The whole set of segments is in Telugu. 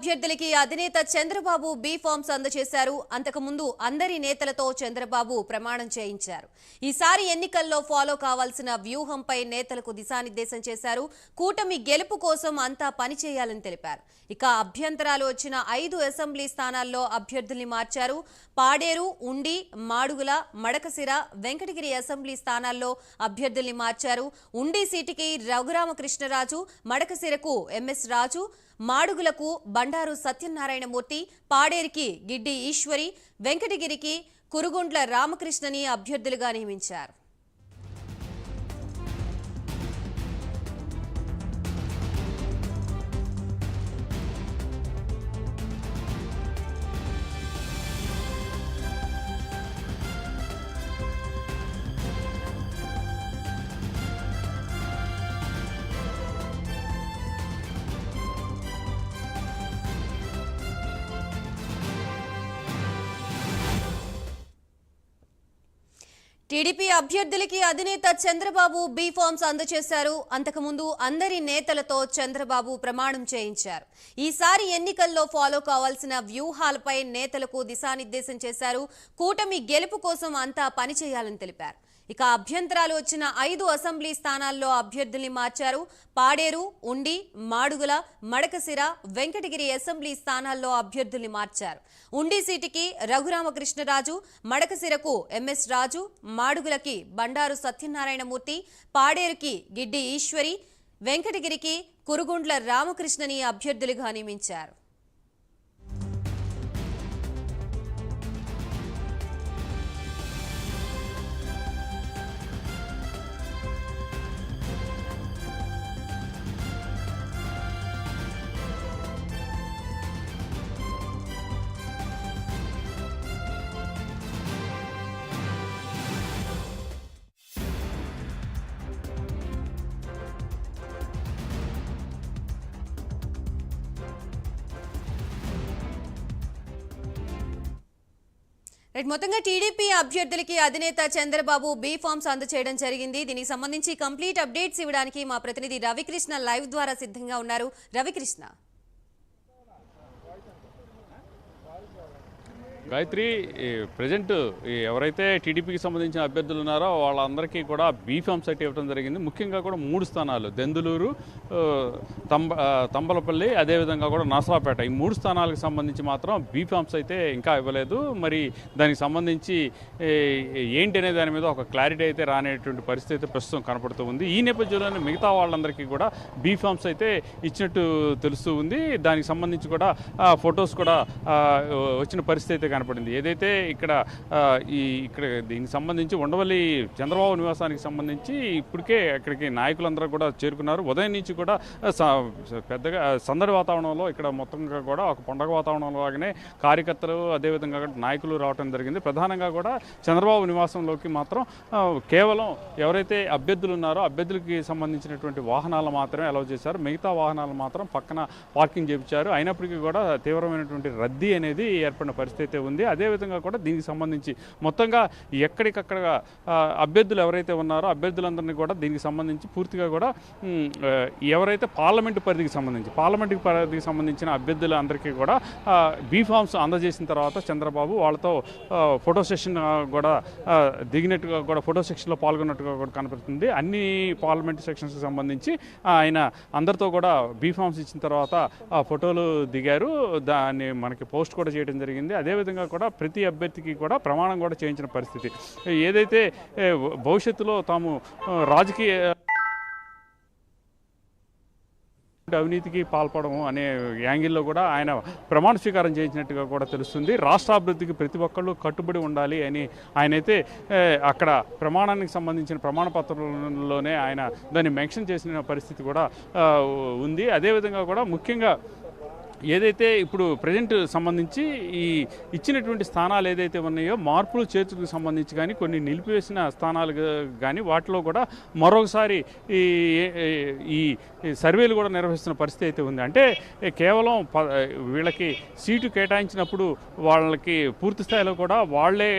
అభ్యర్థులకి అధినేత చంద్రబాబు బి ఫార్మ్స్ అందజేశారు. అంతకుముందు అందరి నేతలతో చంద్రబాబు ప్రమాణం చేయించారు. ఈసారి ఎన్నికల్లో ఫాలో కావాల్సిన వ్యూహంపై నేతలకు దిశానిర్దేశం చేశారు. కూటమి గెలుపు కోసం అంతా పనిచేయాలని తెలిపారు. ఇక అభ్యంతరాలు వచ్చిన 5 అసెంబ్లీ స్థానాల్లో అభ్యర్థుల్ని మార్చారు. పాడేరు, ఉండి, మాడుగుల, మడకసిర, వెంకటగిరి అసెంబ్లీ స్థానాల్లో అభ్యర్థుల్ని మార్చారు. ఉండి సీటుకి రఘురామకృష్ణరాజు, మడకసిరకు ఎంఎస్ రాజు, మాడుగులకు బండారు సత్యనారాయణమూర్తి, పాడేరికి గిడ్డి ఈశ్వరి, వెంకటగిరికి కురుగుండ్ల రామకృష్ణని అభ్యర్థులుగా నియమించారు. టీడీపీ అభ్యర్థులకి అధినేత చంద్రబాబు బి ఫార్మ్స్ అందజేశారు. అంతకుముందు అందరి నేతలతో చంద్రబాబు ప్రమాణం చేయించారు. ఈసారి ఎన్నికల్లో ఫాలో కావాల్సిన వ్యూహాలపై నేతలకు దిశానిర్దేశం చేశారు. కూటమి గెలుపు కోసం అంతా పనిచేయాలని తెలిపారు. ఇక అభ్యంతరాలు వచ్చిన 5 అసెంబ్లీ స్థానాల్లో అభ్యర్థుల్ని మార్చారు. పాడేరు, ఉండి, మాడుగుల, మడకసిర, వెంకటగిరి అసెంబ్లీ స్థానాల్లో అభ్యర్థుల్ని మార్చారు. ఉండి సీటుకి రఘురామకృష్ణరాజు, మడకసిరకు ఎంఎస్ రాజు, మాడుగులకి బండారు సత్యనారాయణమూర్తి, పాడేరుకి గిడ్డి ఈశ్వరి, వెంకటగిరికి కురుగుండ్ల రామకృష్ణని అభ్యర్థులుగా నియమించారు. మొత్తంగా టీడీపీ అభ్యర్థులకి అధినేత చంద్రబాబు బి ఫార్మ్స్ అందజేయడం జరిగింది. దీనికి సంబంధించి కంప్లీట్ అప్డేట్స్ ఇవ్వడానికి మా ప్రతినిధి రవికృష్ణ లైవ్ ద్వారా సిద్ధంగా ఉన్నారు. రవికృష్ణ, గాయత్రి, ప్రజెంట్ ఎవరైతే టీడీపీకి సంబంధించిన అభ్యర్థులు ఉన్నారో వాళ్ళందరికీ కూడా బీ ఫార్మ్స్ అయితే ఇవ్వడం జరిగింది. ముఖ్యంగా కూడా 3 స్థానాలు దెందులూరు, తంబలపల్లి, అదేవిధంగా కూడా నరసరావుపేట, ఈ 3 స్థానాలకు సంబంధించి మాత్రం బీ ఫార్మ్స్ అయితే ఇంకా ఇవ్వలేదు. మరి దానికి సంబంధించి ఏంటి అనే దాని మీద ఒక క్లారిటీ అయితే రానేటువంటి పరిస్థితి అయితే ప్రస్తుతం కనపడుతూ ఉంది. ఈ నేపథ్యంలోనే మిగతా వాళ్ళందరికీ కూడా బీ ఫార్మ్స్ అయితే ఇచ్చినట్టు తెలుస్తూ ఉంది. దానికి సంబంధించి కూడా ఫొటోస్ కూడా వచ్చిన పరిస్థితి అయితే కనపడింది. ఏదైతే ఇక్కడ దీనికి సంబంధించి ఉండవల్లి చంద్రబాబు నివాసానికి సంబంధించి ఇప్పటికే ఇక్కడికి నాయకులందరూ కూడా చేరుకున్నారు. ఉదయం నుంచి కూడా పెద్దగా సందడి వాతావరణంలో ఇక్కడ మొత్తంగా కూడా ఒక పండగ వాతావరణంలో లాగానే కార్యకర్తలు అదేవిధంగా నాయకులు రావడం జరిగింది. ప్రధానంగా కూడా చంద్రబాబు నివాసంలోకి మాత్రం కేవలం ఎవరైతే అభ్యర్థులు ఉన్నారో అభ్యర్థులకి సంబంధించినటువంటి వాహనాలు మాత్రమే అలౌ చేశారు. మిగతా వాహనాలు మాత్రం పక్కన పార్కింగ్ చేయించారు. అయినప్పటికీ కూడా తీవ్రమైనటువంటి రద్దీ అనేది ఏర్పడిన పరిస్థితి ఉంది. అదేవిధంగా కూడా దీనికి సంబంధించి మొత్తంగా ఎక్కడికక్కడ అభ్యర్థులు ఎవరైతే ఉన్నారో అభ్యర్థులందరినీ కూడా దీనికి సంబంధించి పూర్తిగా కూడా ఎవరైతే పార్లమెంటు పరిధికి సంబంధించిన అభ్యర్థులందరికీ కూడా బీ ఫార్మ్స్ అందజేసిన తర్వాత చంద్రబాబు వాళ్ళతో ఫోటో సెషన్ కూడా దిగినట్టుగా కూడా ఫోటో సెక్షన్లో పాల్గొన్నట్టుగా కూడా కనపడుతుంది. అన్ని పార్లమెంటు సెక్షన్స్కి సంబంధించి ఆయన అందరితో కూడా బీ ఫార్మ్స్ ఇచ్చిన తర్వాత ఫోటోలు దిగారు. దాన్ని మనకి పోస్ట్ కూడా చేయడం జరిగింది. అదేవిధంగా కూడా ప్రతి అభ్యర్థికి కూడా ప్రమాణం కూడా చేయించిన పరిస్థితి. ఏదైతే భవిష్యత్తులో తాము రాజకీయ అవినీతికి పాల్పడము అనే యాంగిల్లో కూడా ఆయన ప్రమాణ స్వీకారం చేయించినట్టుగా కూడా తెలుస్తుంది. రాష్ట్రాభివృద్ధికి ప్రతి ఒక్కళ్ళు కట్టుబడి ఉండాలి అని ఆయనైతే అక్కడ ప్రమాణానికి సంబంధించిన ప్రమాణ పత్రంలోనే ఆయన దాన్ని మెన్షన్ చేసిన పరిస్థితి కూడా ఉంది. అదేవిధంగా కూడా ముఖ్యంగా ఏదైతే ఇప్పుడు ప్రజెంట్ సంబంధించి ఈ ఇచ్చినటువంటి స్థానాలు ఏదైతే ఉన్నాయో మార్పులు చేర్చులకు సంబంధించి కానీ కొన్ని నిలిపివేసిన స్థానాలు కానీ వాటిలో కూడా మరొకసారి ఈ సర్వేలు కూడా నిర్వహిస్తున్న పరిస్థితి అయితే ఉంది. అంటే కేవలం వీళ్ళకి సీటు కేటాయించినప్పుడు వాళ్ళకి పూర్తి స్థాయిలో కూడా వాళ్లే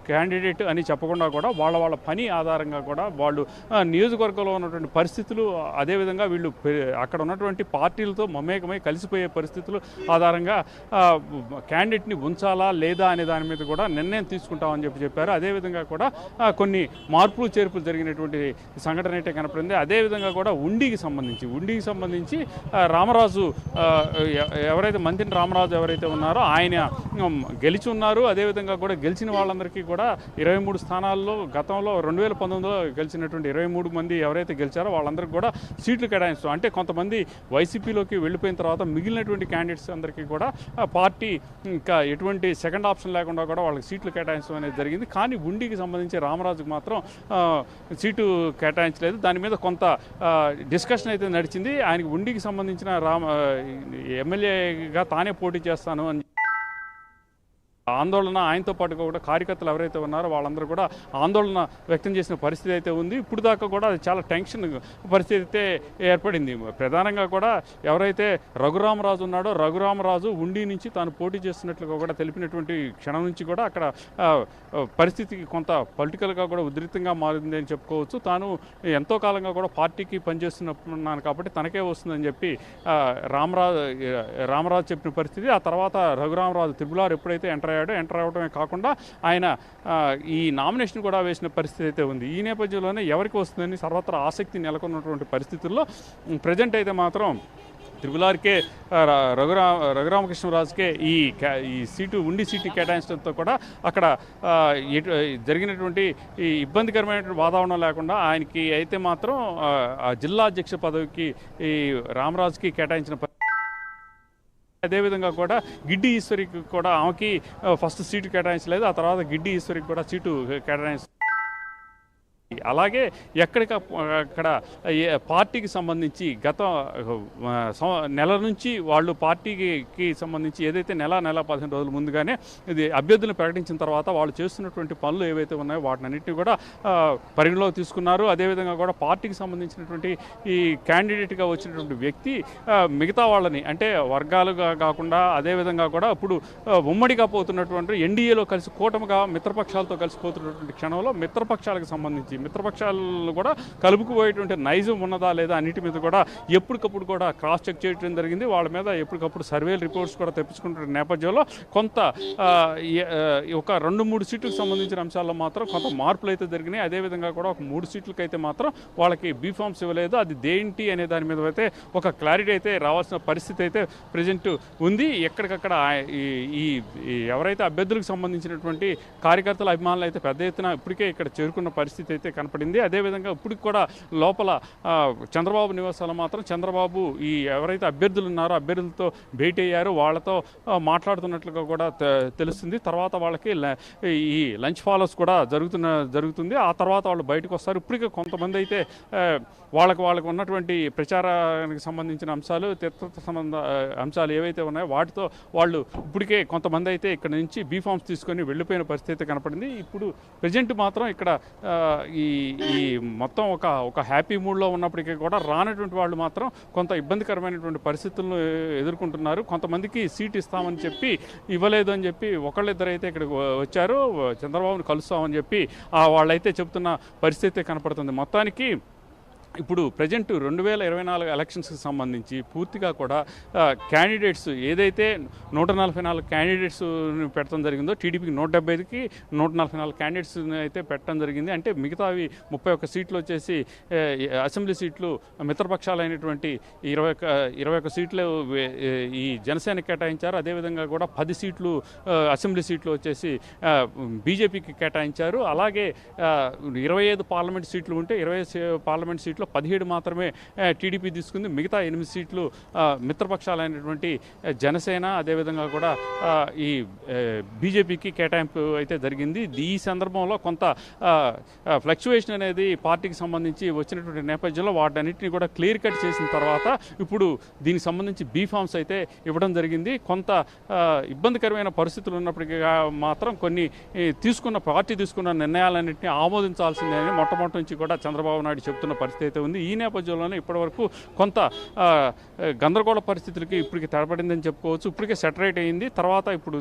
క్యాండిడేట్ అని చెప్పకుండా కూడా వాళ్ళ పని ఆధారంగా కూడా వాళ్ళు నియోజకవర్గంలో ఉన్నటువంటి పరిస్థితులు అదేవిధంగా వీళ్ళు అక్కడ ఉన్నటువంటి పార్టీలతో మమేకమై కలిసిపోయే పరిస్థితులు పరిస్థితులు ఆధారంగా క్యాండిడేట్ని ఉంచాలా లేదా అనే దాని మీద కూడా నిర్ణయం తీసుకుంటామని చెప్పారు. అదేవిధంగా కూడా కొన్ని మార్పులు చేర్పులు జరిగినటువంటి సంఘటన అయితే కనపడింది. అదేవిధంగా కూడా ఉండికి సంబంధించి రామరాజు ఎవరైతే మంత్రి రామరాజు ఎవరైతే ఉన్నారో ఆయన గెలిచి ఉన్నారు. అదేవిధంగా కూడా గెలిచిన వాళ్ళందరికీ కూడా 23 స్థానాల్లో గతంలో 2019లో గెలిచినటువంటి 23 మంది ఎవరైతే గెలిచారో వాళ్ళందరికీ కూడా సీట్లు కేటాయిస్తాం. అంటే కొంతమంది వైసీపీలోకి వెళ్ళిపోయిన తర్వాత మిగిలినటువంటి క్యాండిడేట్స్ అందరికీ కూడా పార్టీ ఇంకా ఎటువంటి సెకండ్ ఆప్షన్ లేకుండా కూడా వాళ్ళకి సీట్లు కేటాయించడం అనేది జరిగింది. కానీ ఉండికి సంబంధించి రామరాజుకు మాత్రం సీటు కేటాయించలేదు. దాని మీద కొంత డిస్కషన్ అయితే నడిచింది. ఆయనకి ఉండికి సంబంధించిన ఎమ్మెల్యేగా తానే పోటీ చేస్తాను అని ఆందోళన, ఆయనతో పాటు కూడా కార్యకర్తలు ఎవరైతే ఉన్నారో వాళ్ళందరూ కూడా ఆందోళన వ్యక్తం చేసిన పరిస్థితి అయితే ఉంది. ఇప్పుడు దాకా కూడా అది చాలా టెన్షన్ పరిస్థితి అయితే ఏర్పడింది. ప్రధానంగా కూడా ఎవరైతే రఘురామరాజు ఉన్నాడో రఘురామరాజు ఉండి నుంచి తాను పోటీ చేస్తున్నట్లుగా కూడా తెలిపినటువంటి క్షణం నుంచి కూడా అక్కడ పరిస్థితికి కొంత పొలిటికల్గా కూడా ఉధృతంగా మారింది అని చెప్పుకోవచ్చు. తాను ఎంతో కాలంగా కూడా పార్టీకి పనిచేస్తున్నాను కాబట్టి తనకే వస్తుందని చెప్పి రామరాజు చెప్పిన పరిస్థితి. ఆ తర్వాత రఘురామరాజు త్రిపులార్ ఎప్పుడైతే ఎంటర్ అవడమే కాకుండా ఆయన ఈ నామినేషన్ కూడా వేసిన పరిస్థితి అయితే ఉంది. ఈ నేపథ్యంలోనే ఎవరికి వస్తుందని సర్వత్రా ఆసక్తి నెలకొన్నటువంటి పరిస్థితుల్లో ప్రజెంట్ అయితే మాత్రం త్రిపులార్కే రఘురామకృష్ణరాజుకే ఈ సీటు ఉండి సీటు కేటాయించడంతో కూడా అక్కడ జరిగినటువంటి ఈ ఇబ్బందికరమైనటువంటి వాతావరణం లేకుండా ఆయనకి అయితే మాత్రం జిల్లా అధ్యక్ష పదవికి ఈ రామరాజుకి కేటాయించిన. అదేవిధంగా కూడా గిడ్డి ఈశ్వరికి కూడా ఆమెకి ఫస్ట్ సీటు కేటాయించలేదు. ఆ తర్వాత గిడ్డి ఈశ్వరికి కూడా సీటు కేటాయించ. అలాగే అక్కడ పార్టీకి సంబంధించి గత నెల నుంచి వాళ్ళు పార్టీకి సంబంధించి ఏదైతే నెల 15 రోజుల ముందుగానే ఇది అభ్యర్థులను ప్రకటించిన తర్వాత వాళ్ళు చేస్తున్నటువంటి పనులు ఏవైతే ఉన్నాయో వాటినన్నింటినీ కూడా పరిగణలోకి తీసుకున్నారు. అదేవిధంగా కూడా పార్టీకి సంబంధించినటువంటి ఈ క్యాండిడేట్గా వచ్చినటువంటి వ్యక్తి మిగతా వాళ్ళని అంటే వర్గాలుగా కాకుండా అదేవిధంగా కూడా ఇప్పుడు ఉమ్మడిగా పోతున్నటువంటి ఎన్డీఏలో కలిసి కూటమిగా మిత్రపక్షాలతో కలిసిపోతున్నటువంటి క్షణంలో మిత్రపక్షాలకు సంబంధించి మిత్రపక్షాలను కూడా కలుపుకుపోయేటువంటి నైజం ఉన్నదా లేదా అన్నిటి మీద కూడా ఎప్పటికప్పుడు కూడా క్రాస్ చెక్ చేయడం జరిగింది. వాళ్ళ మీద ఎప్పటికప్పుడు సర్వేలు రిపోర్ట్స్ కూడా తెప్పించుకుంటున్న నేపథ్యంలో కొంత ఒక 2-3 సీట్లకు సంబంధించిన అంశాల్లో మాత్రం కొంత మార్పులు అయితే జరిగినాయి. అదేవిధంగా కూడా ఒక 3 సీట్లకు అయితే మాత్రం వాళ్ళకి బీఫామ్స్ ఇవ్వలేదు. అది దేంటి అనే దాని మీద అయితే ఒక క్లారిటీ అయితే రావాల్సిన పరిస్థితి అయితే ప్రజెంట్ ఉంది. ఎక్కడికక్కడ ఈ ఎవరైతే అభ్యర్థులకు సంబంధించినటువంటి కార్యకర్తల అభిమానులు అయితే పెద్ద ఎత్తున ఇప్పటికే ఇక్కడ చేరుకున్న పరిస్థితి అయితే కనపడింది. అదేవిధంగా ఇప్పటికి కూడా లోపల చంద్రబాబు నివాసాలు మాత్రం చంద్రబాబు ఈ ఎవరైతే అభ్యర్థులు ఉన్నారో అభ్యర్థులతో భేటీ అయ్యారో వాళ్ళతో మాట్లాడుతున్నట్లుగా కూడా తెలుస్తుంది. తర్వాత వాళ్ళకి ఈ లంచ్ ఫాలోస్ కూడా జరుగుతుంది. ఆ తర్వాత వాళ్ళు బయటకు వస్తారు. ఇప్పటికే కొంతమంది అయితే వాళ్ళకు ఉన్నటువంటి ప్రచారానికి సంబంధించిన అంశాలు తీర్థ సంబంధ అంశాలు ఏవైతే ఉన్నాయో వాటితో వాళ్ళు ఇప్పటికే కొంతమంది అయితే ఇక్కడ నుంచి బీఫామ్స్ తీసుకొని వెళ్ళిపోయిన పరిస్థితి కనపడింది. ఇప్పుడు ప్రజెంట్ మాత్రం ఇక్కడ ఈ మొత్తం ఒక హ్యాపీ మూడ్లో ఉన్నప్పటికీ కూడా రానటువంటి వాళ్ళు మాత్రం కొంత ఇబ్బందికరమైనటువంటి పరిస్థితులను ఎదుర్కొంటున్నారు. కొంతమందికి సీట్ ఇస్తామని చెప్పి ఇవ్వలేదు అని చెప్పి ఒకళ్ళిద్దరు అయితే ఇక్కడికి వచ్చారు. చంద్రబాబును కలుస్తామని చెప్పి వాళ్ళైతే చెప్తున్న పరిస్థితి కనపడుతుంది. మొత్తానికి ఇప్పుడు ప్రజెంట్ 2024 ఎలక్షన్స్కి సంబంధించి పూర్తిగా కూడా క్యాండిడేట్స్ ఏదైతే 144 క్యాండిడేట్స్ పెట్టడం జరిగిందో టీడీపీకి 175కి 144 క్యాండిడేట్స్ అయితే పెట్టడం జరిగింది. అంటే మిగతావి 31 సీట్లు వచ్చేసి అసెంబ్లీ సీట్లు మిత్రపక్షాలైనటువంటి 21 సీట్లు ఈ జనసేన కేటాయించారు. అదేవిధంగా కూడా 10 సీట్లు అసెంబ్లీ సీట్లు వచ్చేసి బీజేపీకి కేటాయించారు. అలాగే 25 పార్లమెంట్ సీట్లు ఉంటే 20 పార్లమెంట్ సీట్లు 17 మాత్రమే టీడీపీ తీసుకుంది. మిగతా 8 సీట్లు మిత్రపక్షాలైనటువంటి జనసేన అదేవిధంగా కూడా ఈ బీజేపీకి కేటాయింపు అయితే జరిగింది. ఈ సందర్భంలో కొంత ఫ్లక్చువేషన్ అనేది పార్టీకి సంబంధించి వచ్చినటువంటి నేపథ్యంలో వాటన్నిటిని కూడా క్లియర్ కట్ చేసిన తర్వాత ఇప్పుడు దీనికి సంబంధించి బీఫామ్స్ అయితే ఇవ్వడం జరిగింది. కొంత ఇబ్బందికరమైన పరిస్థితులు ఉన్నప్పటికీ మాత్రం కొన్ని పార్టీ తీసుకున్న నిర్ణయాలన్నింటినీ ఆమోదించాల్సిందే అని మొట్టమొదటి నుంచి కూడా చంద్రబాబు నాయుడు చెప్తున్న పరిస్థితి అయితే ఉంది. ఈ నేపథ్యంలోనే ఇప్పటివరకు కొంత గందరగోళ పరిస్థితులకి ఇప్పటికి తడబడిందని చెప్పుకోవచ్చు. ఇప్పటికే సెటరేట్ అయింది. తర్వాత ఇప్పుడు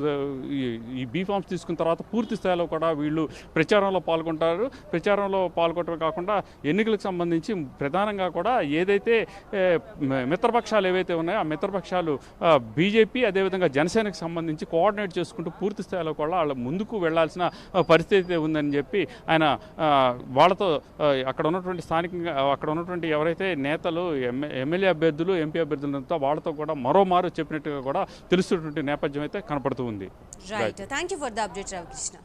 ఈ బీఫామ్స్ తీసుకున్న తర్వాత పూర్తి స్థాయిలో కూడా వీళ్ళు ప్రచారంలో పాల్గొంటారు. ప్రచారంలో పాల్గొనడం కాకుండా ఎన్నికలకు సంబంధించి ప్రధానంగా కూడా ఏదైతే మిత్రపక్షాలు ఏవైతే ఉన్నాయో ఆ మిత్రపక్షాలు బీజేపీ అదేవిధంగా జనసేనకు సంబంధించి కోఆర్డినేట్ చేసుకుంటూ పూర్తి స్థాయిలో కూడా వాళ్ళ ముందుకు వెళ్లాల్సిన పరిస్థితి ఉందని చెప్పి ఆయన వాళ్ళతో అక్కడ ఉన్నటువంటి స్థానికంగా అక్కడ ఉన్నటువంటి ఎవరైతే నేతలు ఎమ్మెల్యే అభ్యర్థులు ఎంపీ అభ్యర్థులంతా వాళ్ళతో కూడా మరోమారు చెప్పినట్టుగా కూడా తెలుస్తున్నటువంటి నేపథ్యం అయితే కనపడుతూ ఉంది. Right, thank you for the update Ravikrishna.